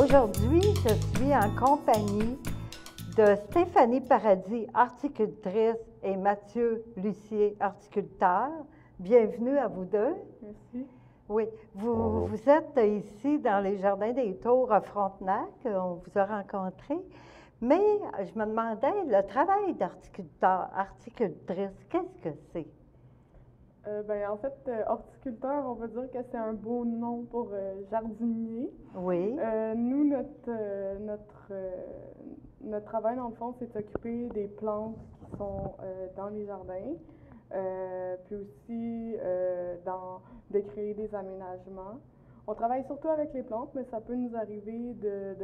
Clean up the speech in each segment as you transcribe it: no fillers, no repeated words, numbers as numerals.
Aujourd'hui, je suis en compagnie de Stéphanie Paradis, horticultrice, et Mathieu Lucier, horticulteur. Bienvenue à vous deux. Merci. Oui, vous êtes ici dans les Jardins des Tours à Frontenac, on vous a rencontré, mais je me demandais, le travail d'horticulteur, horticultrice, qu'est-ce que c'est? En fait, horticulteur, on va dire que c'est un beau nom pour jardinier. Oui. Nous, notre travail, dans le fond, c'est de s'occuper des plantes qui sont dans les jardins, puis aussi de créer des aménagements. On travaille surtout avec les plantes, mais ça peut nous arriver de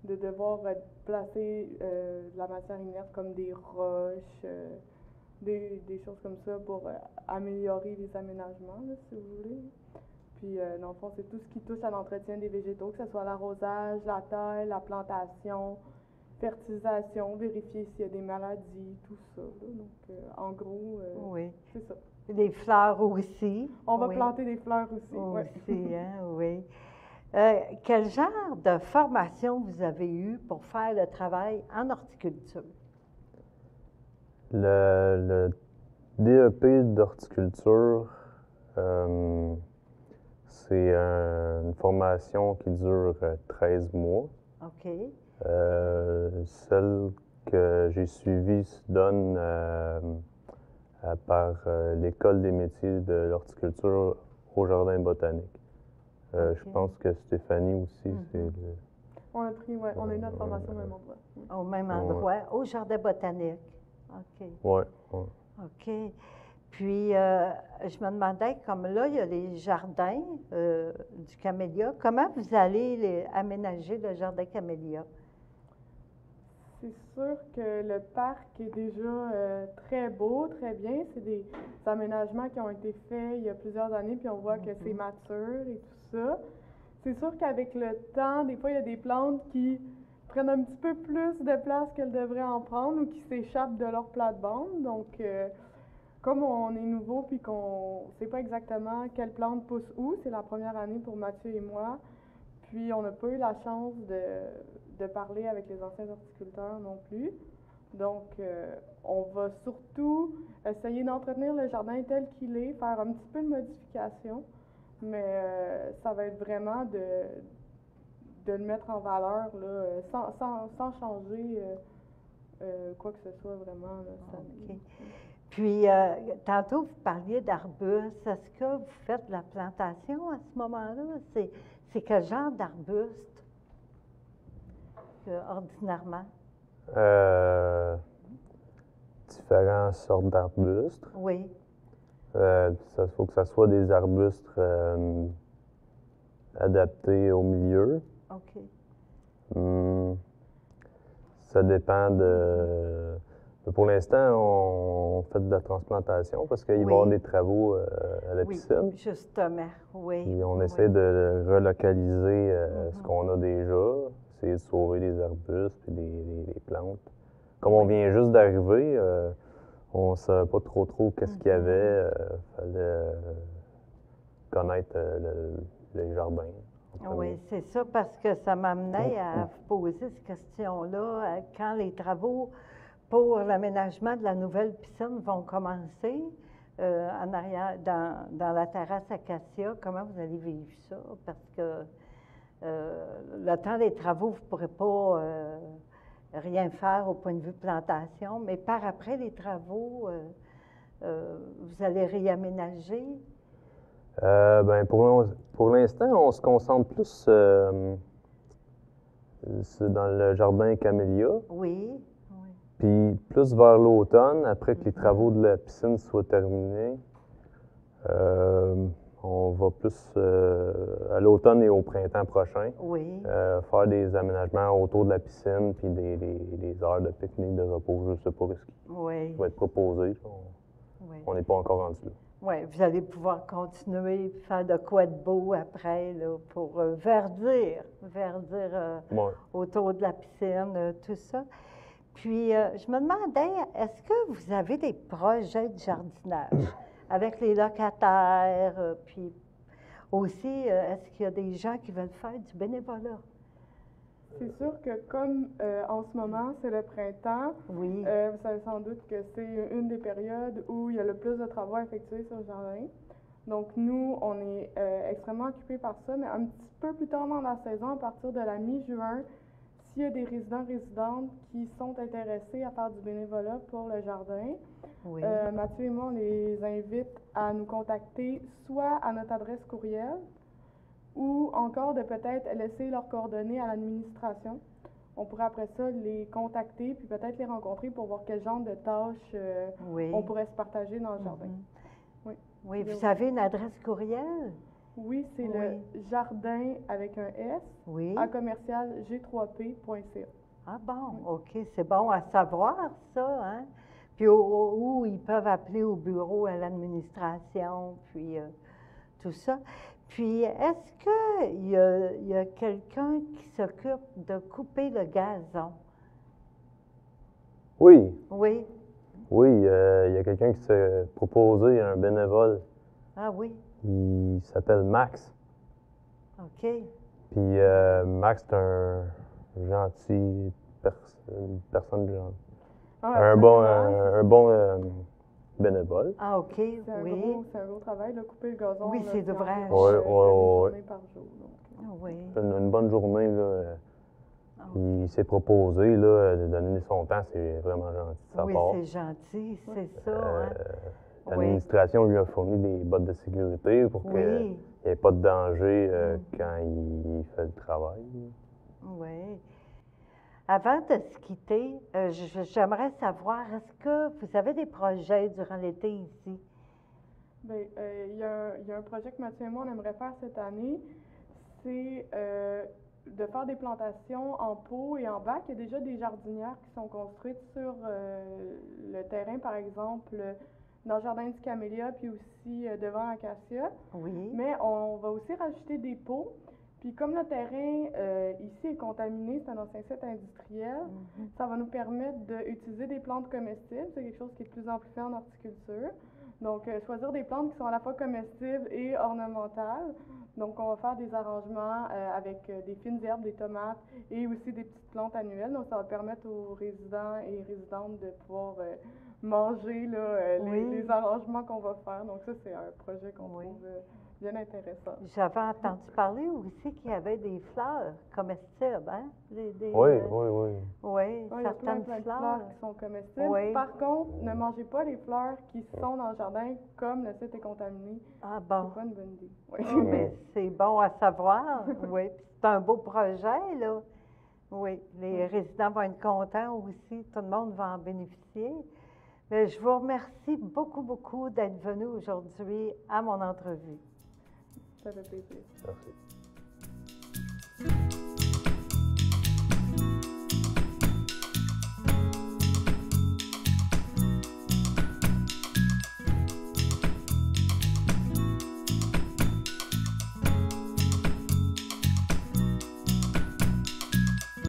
devoir placer de la matière inerte comme des roches, des choses comme ça pour améliorer les aménagements, là, si vous voulez. Puis, dans le fond, c'est tout ce qui touche à l'entretien des végétaux, que ce soit l'arrosage, la taille, la plantation, fertilisation, vérifier s'il y a des maladies, tout ça, là. Donc, en gros, oui. C'est ça. Des fleurs aussi. On va planter des fleurs aussi. Aussi, hein, oui. Quel genre de formation vous avez eu pour faire le travail en horticulture? Le DEP d'horticulture, c'est une formation qui dure 13 mois. OK. Celle que j'ai suivie se donne par l'École des métiers de l'horticulture au Jardin botanique. Okay. Je pense que Stéphanie aussi, c'est le... On a eu notre formation au même endroit. Au même endroit, au Jardin botanique. OK. Oui. OK. Puis, je me demandais, comme là, il y a les jardins du camélia. Comment vous allez aménager le jardin camélia? C'est sûr que le parc est déjà très beau, très bien. C'est des aménagements qui ont été faits il y a plusieurs années, puis on voit que c'est mature et tout ça. C'est sûr qu'avec le temps, des fois, il y a des plantes qui prennent un petit peu plus de place qu'elles devraient en prendre ou qui s'échappent de leur plate-bande. Donc, comme on est nouveau puis qu'on ne sait pas exactement quelle plante pousse où, c'est la première année pour Mathieu et moi, puis on n'a pas eu la chance de parler avec les anciens horticulteurs non plus. Donc, on va surtout essayer d'entretenir le jardin tel qu'il est, faire un petit peu de modification, mais ça va être vraiment de le mettre en valeur là, sans changer quoi que ce soit vraiment. Là, OK. Puis, tantôt, vous parliez d'arbustes. Est-ce que vous faites de la plantation à ce moment-là? C'est quel genre d'arbuste ordinairement? Différentes sortes d'arbustes. Oui. Il faut que ça soit des arbustes adaptés au milieu. OK. Ça dépend de... Pour l'instant, on fait de la transplantation parce qu'il va y avoir des travaux à la piscine. Oui, justement, oui. Et on essaie de relocaliser ce qu'on a déjà, essayer de sauver des arbustes et des plantes. Comme on vient juste d'arriver, on ne savait pas trop qu'est-ce qu'il y avait. Il fallait connaître les jardins. Oui, c'est ça, parce que ça m'amenait à vous poser cette question-là. Quand les travaux pour l'aménagement de la nouvelle piscine vont commencer en arrière, dans la terrasse Acacia, comment vous allez vivre ça? Parce que le temps des travaux, vous ne pourrez pas rien faire au point de vue plantation, mais par après les travaux, vous allez réaménager? Pour l'instant, on se concentre plus dans le jardin camélia. Oui. Puis plus vers l'automne, après que les travaux de la piscine soient terminés, on va plus à l'automne et au printemps prochain faire des aménagements autour de la piscine puis des heures de pique-nique, de repos. Je ne sais pas ce qui va être proposé. On n'est pas encore rendu là. Oui, vous allez pouvoir continuer, faire de quoi de beau après, là, pour verdir autour de la piscine, tout ça. Puis, je me demandais, est-ce que vous avez des projets de jardinage avec les locataires, puis aussi, est-ce qu'il y a des gens qui veulent faire du bénévolat? C'est sûr que comme en ce moment, c'est le printemps, Oui, vous savez sans doute que c'est une des périodes où il y a le plus de travaux à effectuer sur le jardin. Donc nous, on est extrêmement occupés par ça, mais un petit peu plus tard dans la saison, à partir de la mi-juin, s'il y a des résidents-résidentes qui sont intéressés à faire du bénévolat pour le jardin, oui, Mathieu et moi, on les invite à nous contacter soit à notre adresse courriel ou encore de peut-être laisser leurs coordonnées à l'administration. On pourrait après ça les contacter puis peut-être les rencontrer pour voir quel genre de tâches oui. on pourrait se partager dans le jardin. Oui. Oui, vous avez une adresse courriel? Oui, c'est Oui. le jardin avec un S Oui. à commercial g3p.ca. Ah bon, OK, c'est bon à savoir ça, hein? Puis où ils peuvent appeler au bureau, à l'administration, puis tout ça. Puis, est-ce qu'il y a quelqu'un qui s'occupe de couper le gazon? Oui, Oui. oui, il y a quelqu'un qui s'est proposé, un bénévole. Ah oui, Il s'appelle Max. OK. Puis Max, c'est un gentil une personne gentille. Ah, Un bon bénévole. Ah, OK, c'est oui. un gros travail, là, couper le gazon. Oui, là, c'est puis vrai. environ, Ouais, une ouais. journée par jour. Donc. Ah oui. Une bonne journée, là. Ah, Il s'est proposé là, de donner son temps, c'est vraiment gentil de sa oui, part. c'est gentil, c'est ça, hein? Oui. L'administration lui a fourni des bottes de sécurité pour qu'il Oui. n'y ait pas de danger quand il fait le travail. Oui. Avant de se quitter, j'aimerais savoir, est-ce que vous avez des projets durant l'été ici? Bien, il y a un projet que Mathieu et moi, on aimerait faire cette année. C'est de faire des plantations en pot et en bac. Il y a déjà des jardinières qui sont construites sur le terrain, par exemple, dans le jardin du Camélia, puis aussi devant Acacia. Oui. Mais on va aussi rajouter des pots. Puis comme le terrain ici est contaminé, c'est un ancien site industriel, ça va nous permettre d'utiliser des plantes comestibles. C'est quelque chose qui est de plus en plus fait en horticulture. Donc, choisir des plantes qui sont à la fois comestibles et ornementales. Donc, on va faire des arrangements avec des fines herbes, des tomates et aussi des petites plantes annuelles. Donc, ça va permettre aux résidents et résidentes de pouvoir manger là, Oui. les arrangements qu'on va faire. Donc, ça, c'est un projet qu'on Oui. trouve bien intéressant. J'avais entendu parler aussi qu'il y avait des fleurs comestibles, hein? Oui. Oui, Oui, il y a plein certaines de fleurs fleurs. qui sont comestibles. Oui. Par contre, ne mangez pas les fleurs qui sont dans le jardin comme le site est contaminé. Ah bon, C'est pas une bonne idée. mais c'est bon à savoir, oui. Puis c'est un beau projet, là. Oui, les résidents vont être contents aussi, tout le monde va en bénéficier. Mais je vous remercie beaucoup, beaucoup d'être venu aujourd'hui à mon entrevue. Ça fait plaisir. Merci.